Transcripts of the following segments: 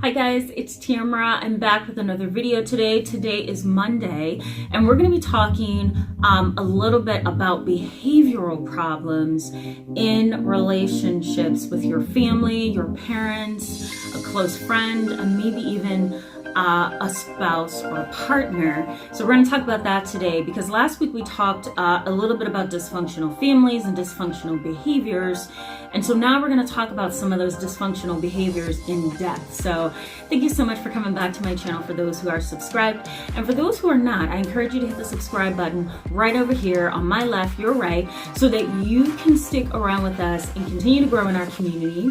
Hi guys, it's Tamara. I'm back with another video today. Today is Monday, and we're going to be talking a little bit about behavioral problems in relationships with your family, your parents, a close friend, and maybe even a spouse or a partner. So we're going to talk about that today because last week we talked a little bit about dysfunctional families and dysfunctional behaviors. And so now we're going to talk about some of those dysfunctional behaviors in depth. So thank you so much for coming back to my channel for those who are subscribed. And for those who are not, I encourage you to hit the subscribe button right over here on my left, your right, so that you can stick around with us and continue to grow in our community,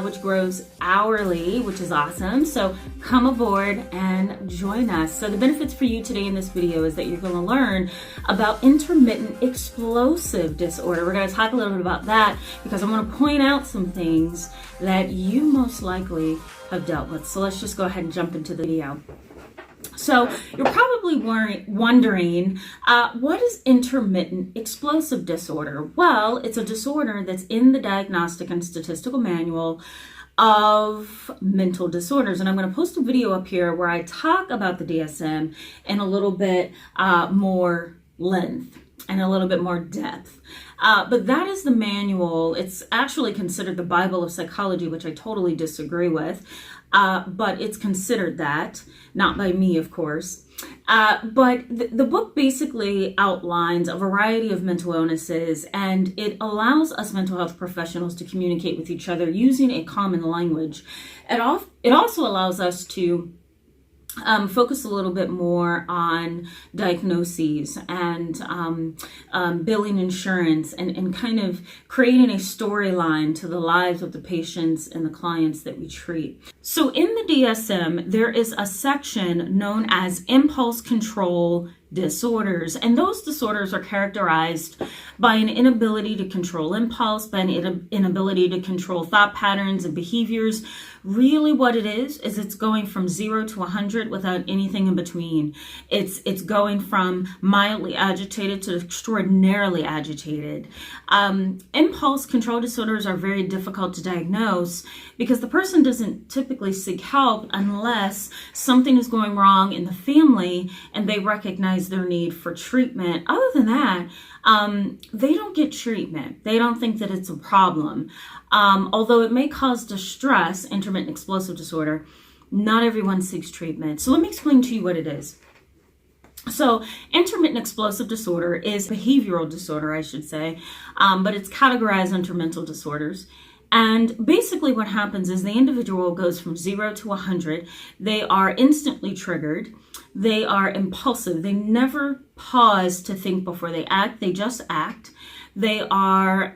which grows hourly, which is awesome. So come aboard and join us. So the benefits for you today in this video is that you're going to learn about intermittent explosive disorder. We're going to talk a little bit about that because I want to point out some things that you most likely have dealt with. So let's just go ahead and jump into the video. So you're probably wondering, what is intermittent explosive disorder? Well, it's a disorder that's in the Diagnostic and Statistical Manual of Mental Disorders. And I'm going to post a video up here where I talk about the DSM in a little bit more length and a little bit more depth. But that is the manual. It's actually considered the Bible of psychology, which I totally disagree with. But it's considered that, not by me, of course. But the book basically outlines a variety of mental illnesses, and it allows us mental health professionals to communicate with each other using a common language. It also allows us to focus a little bit more on diagnoses and billing insurance and kind of creating a storyline to the lives of the patients and the clients that we treat. So in the DSM, there is a section known as impulse control disorders, and those disorders are characterized by an inability to control impulse, by an inability to control thought patterns and behaviors. Really what it is it's going from 0 to 100 without anything in between. It's going from mildly agitated to extraordinarily agitated. Impulse control disorders are very difficult to diagnose because the person doesn't typically seek help unless something is going wrong in the family and they recognize their need for treatment. Other than that, they don't get treatment. They don't think that it's a problem. Although it may cause distress, intermittent explosive disorder, not everyone seeks treatment. So let me explain to you what it is. So intermittent explosive disorder is a behavioral disorder, I should say, but it's categorized under mental disorders. And basically what happens is the individual goes from 0 to 100. They are instantly triggered. They are impulsive. They never pause to think before they act. They just act. They are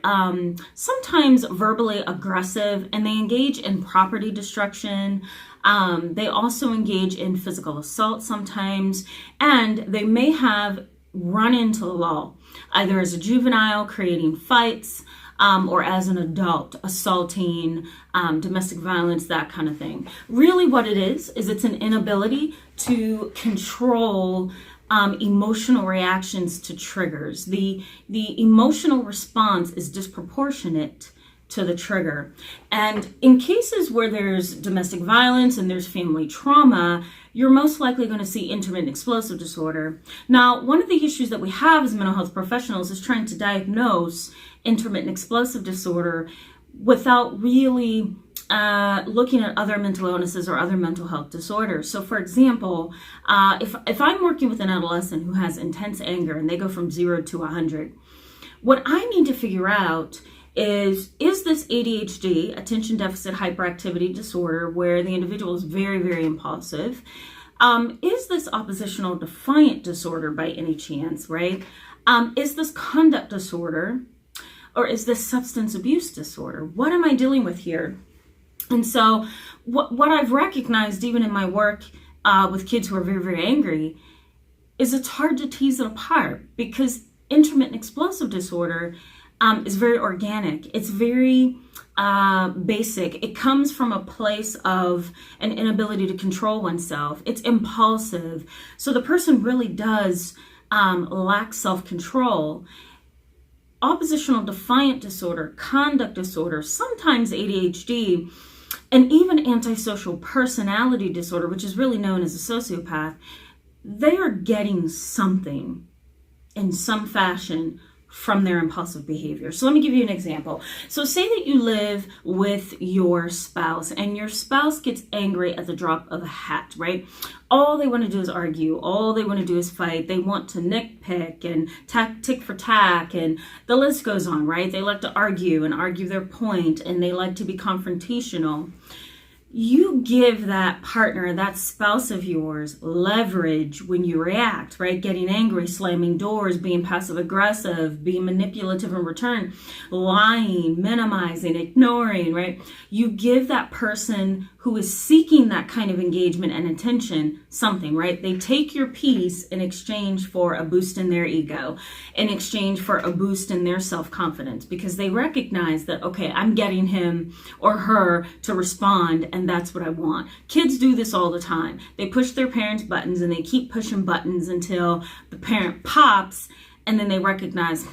sometimes verbally aggressive, and they engage in property destruction. They also engage in physical assault sometimes, and they may have run into the law, either as a juvenile creating fights, or as an adult, assaulting, domestic violence, that kind of thing. Really what it is it's an inability to control emotional reactions to triggers. The emotional response is disproportionate to the trigger. And in cases where there's domestic violence and there's family trauma, you're most likely going to see intermittent explosive disorder. Now, one of the issues that we have as mental health professionals is trying to diagnose intermittent explosive disorder without really looking at other mental illnesses or other mental health disorders. So for example, if I'm working with an adolescent who has intense anger and they go from 0 to 100, what I need to figure out is this ADHD, attention deficit hyperactivity disorder, where the individual is very, very impulsive? Is this oppositional defiant disorder by any chance, right? Is this conduct disorder? Or is this substance abuse disorder? What am I dealing with here? And so what I've recognized even in my work with kids who are very, very angry is it's hard to tease it apart because intermittent explosive disorder is very organic. It's very basic. It comes from a place of an inability to control oneself. It's impulsive. So the person really does lack self-control. Oppositional defiant disorder, conduct disorder, sometimes ADHD And even antisocial personality disorder, which is really known as a sociopath, they are getting something in some fashion from their impulsive behavior. So let me give you an example. So say that you live with your spouse and your spouse gets angry at the drop of a hat, right? All they want to do is argue. All they want to do is fight. They want to nitpick and tick for tack, and the list goes on, right? They like to argue and argue their point, and they like to be confrontational. You give that partner, that spouse of yours, leverage when you react, right? Getting angry, slamming doors, being passive aggressive, being manipulative in return, lying, minimizing, ignoring, right? You give that person who is seeking that kind of engagement and attention something, right? They take your peace in exchange for a boost in their ego, in exchange for a boost in their self-confidence, because they recognize that, okay, I'm getting him or her to respond, and that's what I want. Kids do this all the time. They push their parents' buttons and they keep pushing buttons until the parent pops, and then they recognize,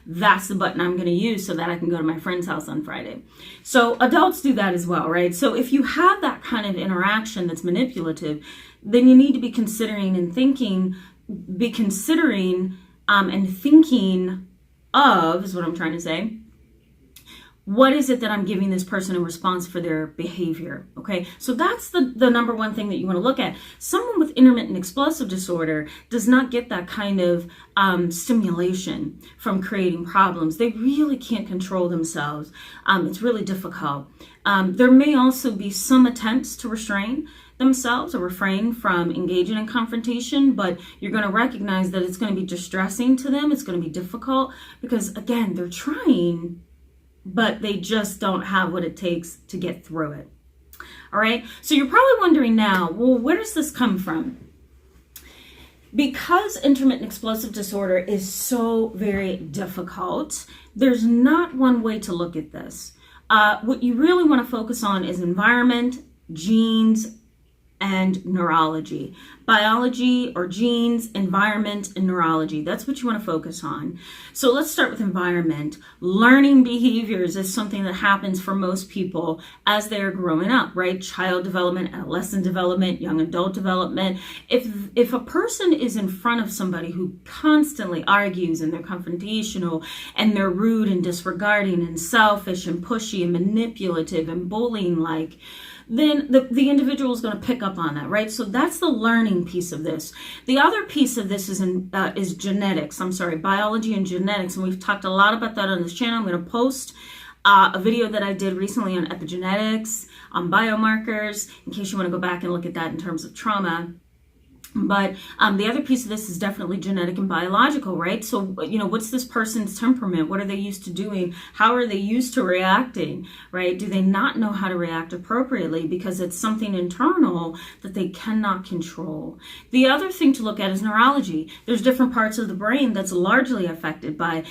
that's the button I'm going to use so that I can go to my friend's house on Friday. So adults do that as well, right? So if you have that kind of interaction that's manipulative, then you need to be considering and thinking of, is what I'm trying to say, what is it that I'm giving this person in response for their behavior? Okay, so that's the number one thing that you want to look at. Someone with intermittent explosive disorder does not get that kind of stimulation from creating problems. They really can't control themselves. It's really difficult. There may also be some attempts to restrain themselves or refrain from engaging in confrontation, but you're going to recognize that it's going to be distressing to them. It's going to be difficult because, again, they're trying, but they just don't have what it takes to get through it. All right. So you're probably wondering now, well, where does this come from? Because intermittent explosive disorder is so very difficult, there's not one way to look at this. What you really want to focus on is environment, genes, and neurology. Biology or genes, environment, and neurology. That's what you want to focus on. So let's start with environment. Learning behaviors is something that happens for most people as they're growing up, right? Child development, adolescent development, young adult development. If a person is in front of somebody who constantly argues and they're confrontational and they're rude and disregarding and selfish and pushy and manipulative and bullying-like, then the individual is going to pick up on that, right? So that's the learning piece of this. The other piece of this is genetics. Biology and genetics, and we've talked a lot about that on this channel. I'm going to post a video that I did recently on epigenetics, on biomarkers, in case you want to go back and look at that in terms of trauma. But the other piece of this is definitely genetic and biological, right? So, what's this person's temperament? What are they used to doing? How are they used to reacting, right? Do they not know how to react appropriately because it's something internal that they cannot control? The other thing to look at is neurology. There's different parts of the brain that's largely affected by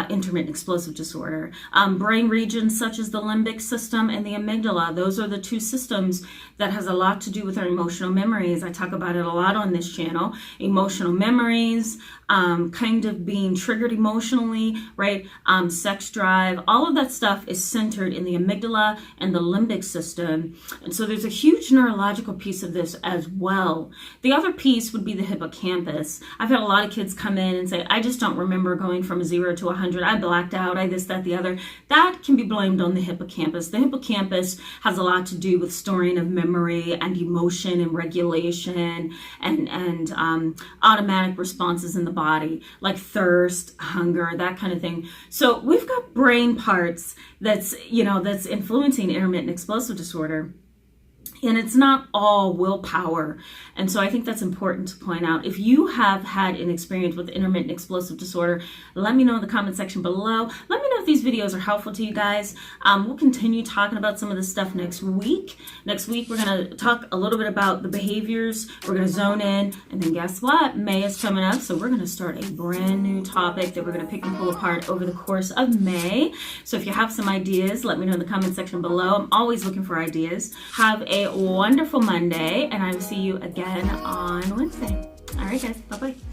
intermittent explosive disorder. Brain regions such as the limbic system and the amygdala, those are the two systems that has a lot to do with our emotional memories. I talk about it a lot on this channel. Emotional memories, kind of being triggered emotionally, right? Sex drive, all of that stuff is centered in the amygdala and the limbic system. And so there's a huge neurological piece of this as well. The other piece would be the hippocampus. I've had a lot of kids come in and say, I just don't remember going from 0 to 100. I blacked out, I this, that, the other. That can be blamed on the hippocampus. The hippocampus has a lot to do with storing of memory and emotion and regulation and automatic responses in the body, like thirst, hunger, that kind of thing. So we've got brain parts that's influencing intermittent explosive disorder. And it's not all willpower. And so I think that's important to point out. If you have had an experience with intermittent explosive disorder, let me know in the comment section below. Let me know if these videos are helpful to you guys. We'll continue talking about some of this stuff next week. Next week, we're going to talk a little bit about the behaviors. We're going to zone in. And then guess what? May is coming up. So we're going to start a brand new topic that we're going to pick and pull apart over the course of May. So if you have some ideas, let me know in the comment section below. I'm always looking for ideas. Have a wonderful Monday, and I will see you again on Wednesday. All right, guys. Bye-bye.